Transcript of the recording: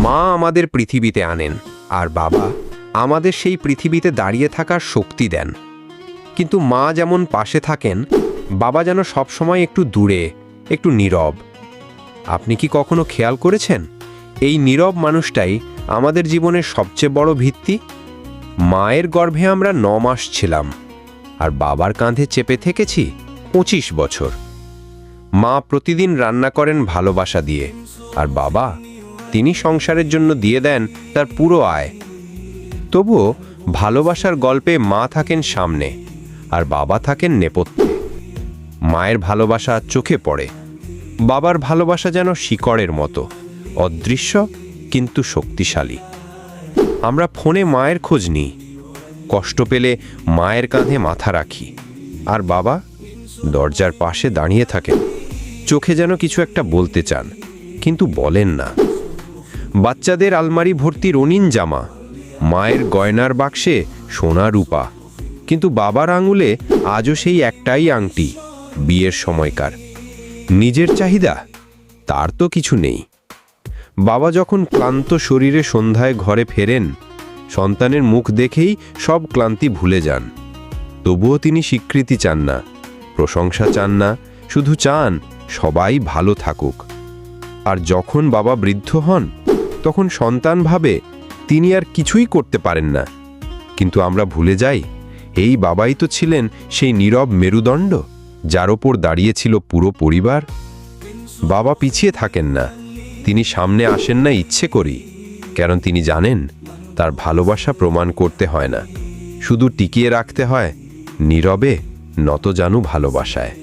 মা আমাদের পৃথিবীতে আনেন, আর বাবা আমাদের সেই পৃথিবীতে দাঁড়িয়ে থাকার শক্তি দেন। কিন্তু মা যেমন পাশে থাকেন, বাবা যেন সবসময় একটু দূরে, একটু নীরব। আপনি কি কখনো খেয়াল করেছেন, এই নীরব মানুষটাই আমাদের জীবনের সবচেয়ে বড় ভিত্তি? মায়ের গর্ভে আমরা 9 মাস ছিলাম, আর বাবার কাঁধে চেপে থেকেছি 25 বছর। মা প্রতিদিন রান্না করেন ভালোবাসা দিয়ে, আর বাবা তিনি সংসারের জন্য দিয়ে দেন তার পুরো আয়। তবুও ভালোবাসার গল্পে মা থাকেন সামনে, আর বাবা থাকেন নেপথ্যে। মায়ের ভালোবাসা চোখে পড়ে, বাবার ভালোবাসা যেন শিকড়ের মতো, অদৃশ্য কিন্তু শক্তিশালী। আমরা ফোনে মায়ের খোঁজ নিই, কষ্ট পেলে মায়ের কাঁধে মাথা রাখি, আর বাবা দরজার পাশে দাঁড়িয়ে থাকেন, চোখে যেন কিছু একটা বলতে চান কিন্তু বলেন না। বাচ্চাদের আলমারি ভর্তি রঙিন জামা, মায়ের গয়নার বাক্সে সোনা রূপা, কিন্তু বাবার আঙুলে আজও সেই একটাই আংটি, বিয়ের সময়কার। নিজের চাহিদা তার তো কিছু নেই। বাবা যখন ক্লান্ত শরীরে সন্ধ্যায় ঘরে ফেরেন, সন্তানের মুখ দেখেই সব ক্লান্তি ভুলে যান। তবুও তিনি স্বীকৃতি চান না, প্রশংসা চান না, শুধু চান সবাই ভালো থাকুক। আর যখন বাবা বৃদ্ধ হন, তখন সন্তান ভাবে তিনি আর কিছুই করতে পারেন না। কিন্তু আমরা ভুলে যাই, এই বাবাই তো ছিলেন সেই নীরব মেরুদণ্ড, যার ওপর দাঁড়িয়েছিল পুরো পরিবার। বাবা পিছিয়ে থাকেন না, তিনি সামনে আসেন না ইচ্ছে করি, কারণ তিনি জানেন তার ভালোবাসা প্রমাণ করতে হয় না, শুধু টিকিয়ে রাখতে হয় নীরবে নতজানু ভালোবাসায়।